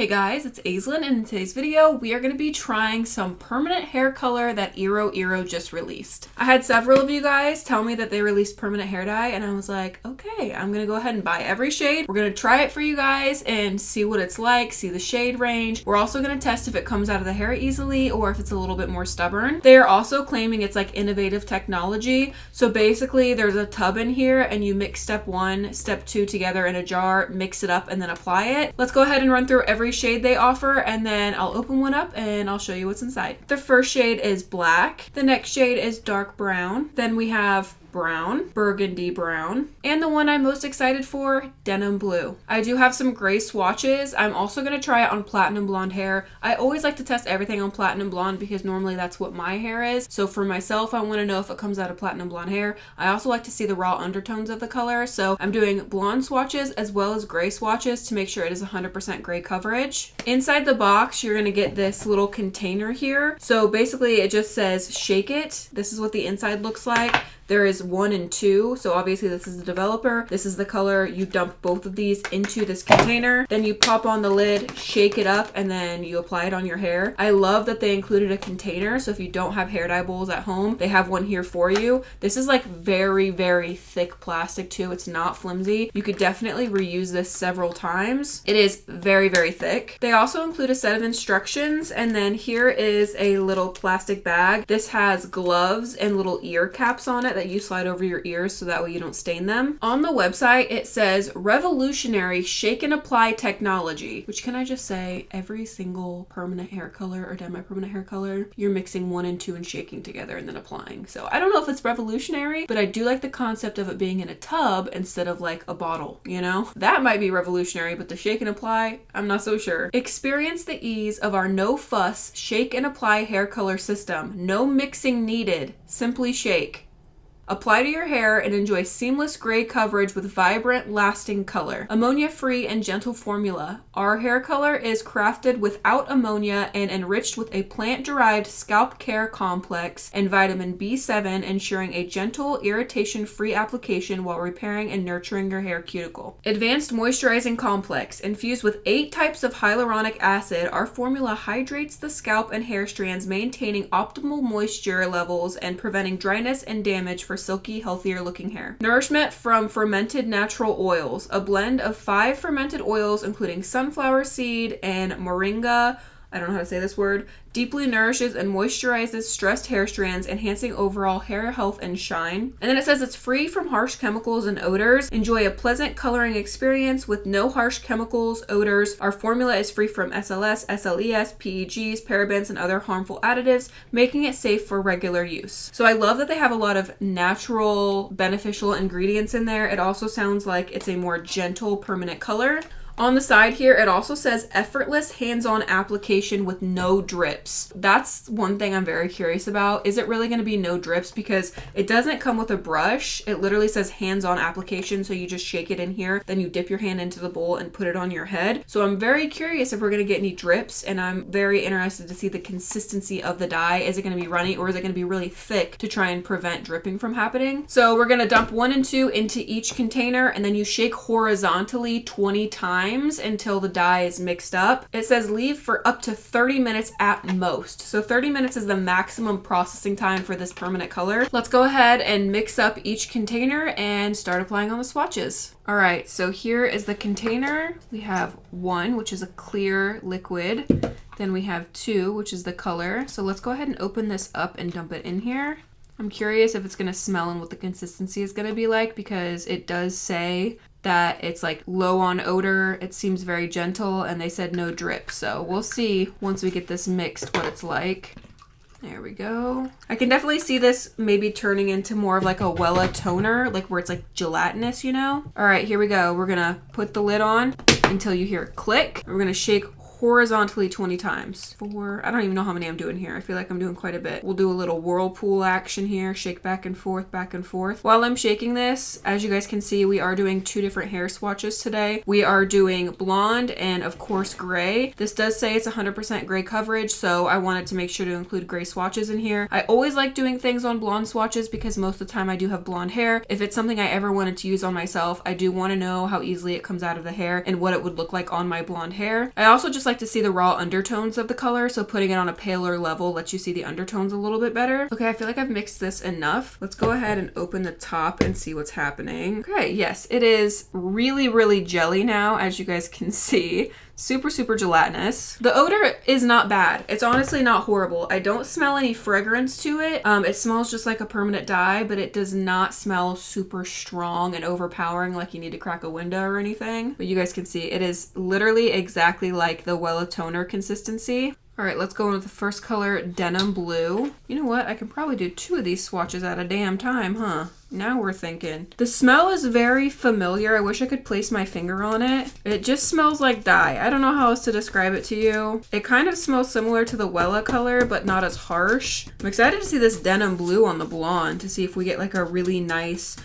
Hey guys, it's Aislinn, and in today's video, we are going to be trying some permanent hair color that Iroiro just released. I had several of you guys tell me that they released permanent hair dye, and I was like, okay, I'm going to go ahead and buy every shade. We're going to try it for you guys and see what it's like, see the shade range. We're also going to test if it comes out of the hair easily or if it's a little bit more stubborn. They are also claiming it's like innovative technology. So basically, there's a tub in here, and you mix step 1, step 2 together in a jar, mix it up, and then apply it. Let's go ahead and run through every shade they offer, and then I'll open one up and I'll show you what's inside. The first shade is black. The next shade is dark brown. Then we have brown, burgundy brown, and the one I'm most excited for, denim blue. I do have some gray swatches. I'm also going to try it on platinum blonde hair. I always like to test everything on platinum blonde because normally that's what my hair is. So for myself, I want to know if it comes out of platinum blonde hair. I also like to see the raw undertones of the color. So I'm doing blonde swatches as well as gray swatches to make sure it is 100% gray coverage. Inside the box, you're going to get this little container here. So basically it just says shake it. This is what the inside looks like. There is 1 and 2, so obviously this is the developer. This is the color. You dump both of these into this container. Then you pop on the lid, shake it up, and then you apply it on your hair. I love that they included a container, so if you don't have hair dye bowls at home, they have one here for you. This is like very, very thick plastic too. It's not flimsy. You could definitely reuse this several times. It is very, very thick. They also include a set of instructions, and then here is a little plastic bag. This has gloves and little ear caps on it that you slide over your ears so that way you don't stain them. On the website, it says revolutionary shake and apply technology, which can I just say, every single permanent hair color or semi-permanent hair color, you're mixing 1 and 2 and shaking together and then applying. So I don't know if it's revolutionary, but I do like the concept of it being in a tub instead of like a bottle, you know? That might be revolutionary, but the shake and apply, I'm not so sure. Experience the ease of our no fuss shake and apply hair color system. No mixing needed. Simply shake. Apply to your hair and enjoy seamless gray coverage with vibrant, lasting color. Ammonia-free and gentle formula. Our hair color is crafted without ammonia and enriched with a plant-derived scalp care complex and vitamin B7, ensuring a gentle, irritation-free application while repairing and nurturing your hair cuticle. Advanced moisturizing complex. Infused with 8 types of hyaluronic acid, our formula hydrates the scalp and hair strands, maintaining optimal moisture levels and preventing dryness and damage for silky, healthier looking hair. Nourishment from fermented natural oils. A blend of 5 fermented oils, including sunflower seed and moringa, I don't know how to say this word, deeply nourishes and moisturizes stressed hair strands, enhancing overall hair health and shine. And then it says it's free from harsh chemicals and odors. Enjoy a pleasant coloring experience with no harsh chemicals, odors. Our formula is free from SLS, SLES, PEGs, parabens, and other harmful additives, making it safe for regular use. So I love that they have a lot of natural, beneficial ingredients in there. It also sounds like it's a more gentle, permanent color. On the side here, it also says effortless hands-on application with no drips. That's one thing I'm very curious about. Is it really going to be no drips? Because it doesn't come with a brush. It literally says hands-on application. So you just shake it in here, then you dip your hand into the bowl and put it on your head. So I'm very curious if we're going to get any drips, and I'm very interested to see the consistency of the dye. Is it going to be runny, or is it going to be really thick to try and prevent dripping from happening? So we're going to dump 1 and 2 into each container, and then you shake horizontally 20 times until the dye is mixed up. It says leave for up to 30 minutes at most. So 30 minutes is the maximum processing time for this permanent color. Let's go ahead and mix up each container and start applying on the swatches. All right, so here is the container. We have 1, which is a clear liquid. Then we have 2, which is the color. So let's go ahead and open this up and dump it in here. I'm curious if it's gonna smell and what the consistency is gonna be like, because it does say that it's like low on odor. It seems very gentle, and they said no drip. So we'll see once we get this mixed what it's like. There we go. I can definitely see this maybe turning into more of like a Wella toner, like where it's like gelatinous, you know? All right, here we go. We're gonna put the lid on until you hear a click. We're gonna shake horizontally 20 times. 4, I don't even know how many I'm doing here. I feel like I'm doing quite a bit. We'll do a little whirlpool action here, shake back and forth, back and forth. While I'm shaking this, as you guys can see, we are doing 2 different hair swatches today. We are doing blonde and of course gray. This does say it's 100% gray coverage, so I wanted to make sure to include gray swatches in here. I always like doing things on blonde swatches because most of the time I do have blonde hair. If it's something I ever wanted to use on myself, I do want to know how easily it comes out of the hair and what it would look like on my blonde hair. I also just like like to see the raw undertones of the color, so putting it on a paler level lets you see the undertones a little bit better. Okay, I feel like I've mixed this enough. Let's go ahead and open the top and see what's happening. Okay, yes, it is really, really jelly now, as you guys can see. Super, super gelatinous. The odor is not bad. It's honestly not horrible. I don't smell any fragrance to it. It smells just like a permanent dye, but it does not smell super strong and overpowering like you need to crack a window or anything. But you guys can see it is literally exactly like the Wella toner consistency. All right, let's go in with the first color, Denim Blue. You know what? I can probably do 2 of these swatches at a damn time, huh? Now we're thinking. The smell is very familiar. I wish I could place my finger on it. It just smells like dye. I don't know how else to describe it to you. It kind of smells similar to the Wella color, but not as harsh. I'm excited to see this Denim Blue on the blonde to see if we get like a really nice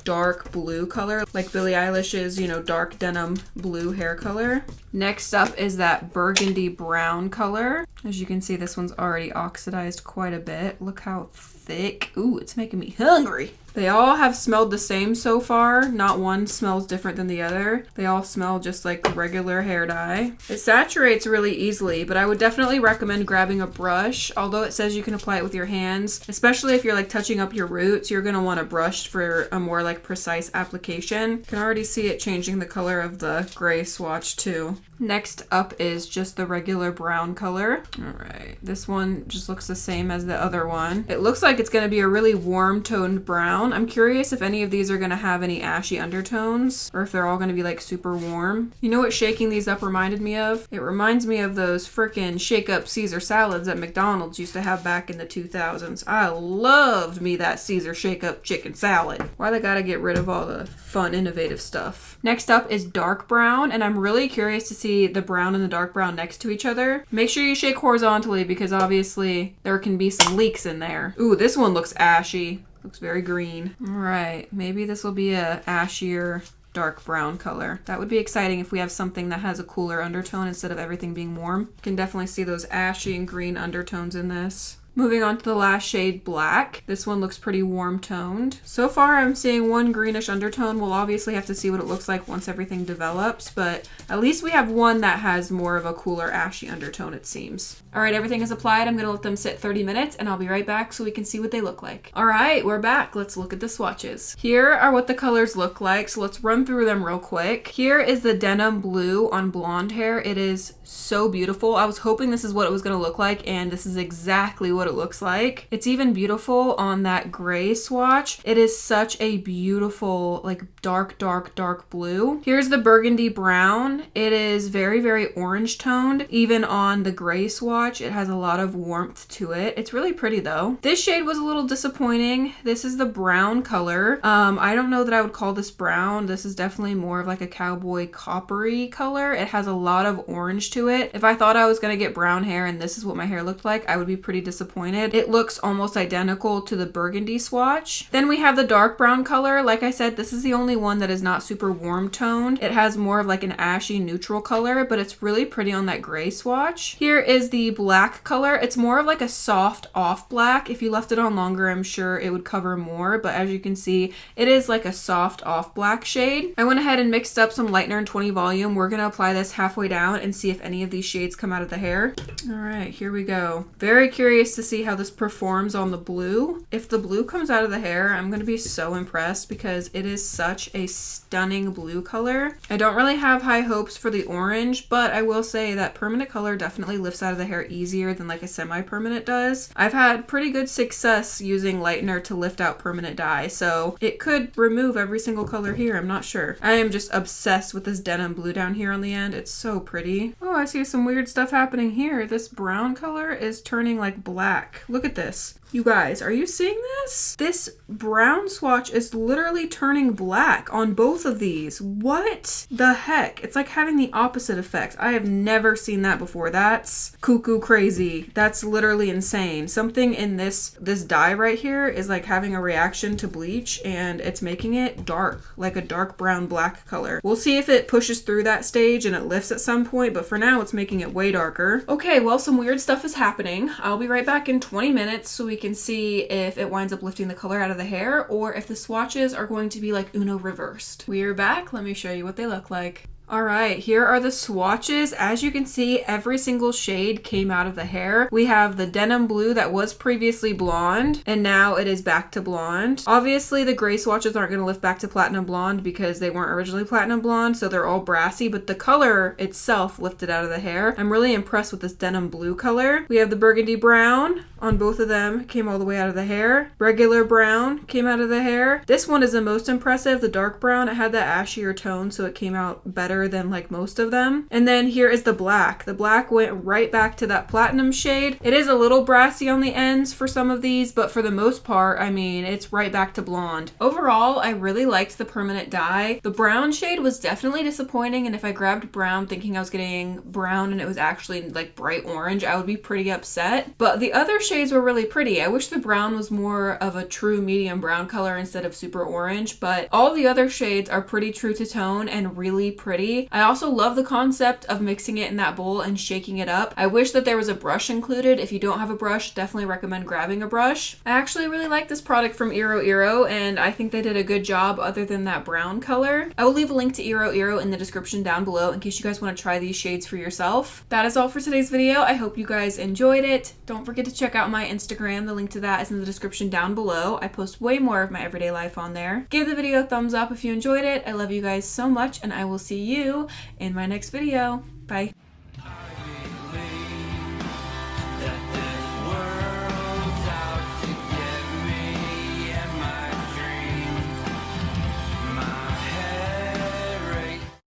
dark blue color, like Billie Eilish's, you know, dark denim blue hair color. Next up is that burgundy brown color. As you can see, this one's already oxidized quite a bit. Look how thick. Ooh, it's making me hungry. They all have smelled the same so far. Not one smells different than the other. They all smell just like regular hair dye. It saturates really easily, but I would definitely recommend grabbing a brush. Although it says you can apply it with your hands, especially if you're like touching up your roots, you're gonna want a brush for a more like precise application. You can already see it changing the color of the gray swatch too. Next up is just the regular brown color. All right, this one just looks the same as the other one. It looks like it's gonna be a really warm toned brown. I'm curious if any of these are gonna have any ashy undertones or if they're all gonna be like super warm. You know what shaking these up reminded me of? It reminds me of those frickin' shake up Caesar salads that McDonald's used to have back in the 2000s. I loved me that Caesar shake up chicken salad. Why they gotta get rid of all the fun, innovative stuff? Next up is dark brown, and I'm really curious to see the brown and the dark brown next to each other. Make sure you shake horizontally because obviously there can be some leaks in there. Ooh, this one looks ashy. Looks very green. All right, maybe this will be a ashier dark brown color. That would be exciting if we have something that has a cooler undertone instead of everything being warm. You can definitely see those ashy and green undertones in this. Moving on to the last shade, Black. This one looks pretty warm toned. So far I'm seeing one greenish undertone. We'll obviously have to see what it looks like once everything develops, but at least we have one that has more of a cooler ashy undertone, it seems. All right, everything is applied. I'm gonna let them sit 30 minutes and I'll be right back so we can see what they look like. All right, we're back. Let's look at the swatches. Here are what the colors look like, so let's run through them real quick. Here is the Denim Blue on blonde hair. It is so beautiful. I was hoping this is what it was gonna look like, and this is exactly what it looks like. It's even beautiful on that gray swatch. It is such a beautiful, like dark, dark, dark blue. Here's the burgundy brown. It is very, very orange toned. Even on the gray swatch, it has a lot of warmth to it. It's really pretty though. This shade was a little disappointing. This is the brown color. I don't know that I would call this brown. This is definitely more of like a cowboy coppery color. It has a lot of orange to it. If I thought I was gonna get brown hair and this is what my hair looked like, I would be pretty disappointed. It looks almost identical to the burgundy swatch. Then we have the dark brown color. Like I said, this is the only one that is not super warm toned. It has more of like an ashy neutral color, but it's really pretty on that gray swatch. Here is the black color. It's more of like a soft off black. If you left it on longer, I'm sure it would cover more, but as you can see, it is like a soft off black shade. I went ahead and mixed up some lightener and 20 volume. We're gonna apply this halfway down and see if any of these shades come out of the hair. All right, here we go. Very curious to see how this performs on the blue. If the blue comes out of the hair, I'm going to be so impressed because it is such a stunning blue color. I don't really have high hopes for the orange, but I will say that permanent color definitely lifts out of the hair easier than like a semi-permanent does. I've had pretty good success using lightener to lift out permanent dye, so it could remove every single color here. I'm not sure. I am just obsessed with this denim blue down here on the end. It's so pretty. Oh, I see some weird stuff happening here. This brown color is turning like black. Look at this. You guys, are you seeing this? This brown swatch is literally turning black on both of these. What the heck? It's like having the opposite effect. I have never seen that before. That's cuckoo crazy. That's literally insane. Something in this dye right here is like having a reaction to bleach and it's making it dark, like a dark brown black color. We'll see if it pushes through that stage and it lifts at some point, but for now it's making it way darker. Okay, well, some weird stuff is happening. I'll be right back in 20 minutes so we can see if it winds up lifting the color out of the hair or if the swatches are going to be like Uno reversed. We are back. Let me show you what they look like. All right, here are the swatches. As you can see, every single shade came out of the hair. We have the denim blue that was previously blonde, and now it is back to blonde. Obviously, the gray swatches aren't going to lift back to platinum blonde because they weren't originally platinum blonde, so they're all brassy, but the color itself lifted out of the hair. I'm really impressed with this denim blue color. We have the burgundy brown on both of them, came all the way out of the hair. Regular brown came out of the hair. This one is the most impressive, the dark brown. It had that ashier tone, so it came out better than like most of them. And then here is the black. The black went right back to that platinum shade. It is a little brassy on the ends for some of these, but for the most part, I mean, it's right back to blonde. Overall, I really liked the permanent dye. The brown shade was definitely disappointing, and if I grabbed brown thinking I was getting brown and it was actually like bright orange, I would be pretty upset. But the other shades were really pretty. I wish the brown was more of a true medium brown color instead of super orange, but all the other shades are pretty true to tone and really pretty. I also love the concept of mixing it in that bowl and shaking it up. I wish that there was a brush included. If you don't have a brush, definitely recommend grabbing a brush. I actually really like this product from Iroiro, and I think they did a good job other than that brown color. I will leave a link to Iroiro in the description down below in case you guys want to try these shades for yourself. That is all for today's video. I hope you guys enjoyed it. Don't forget to check out my Instagram. The link to that is in the description down below. I post way more of my everyday life on there. Give the video a thumbs up if you enjoyed it. I love you guys so much, and I will see you in my next video. Bye.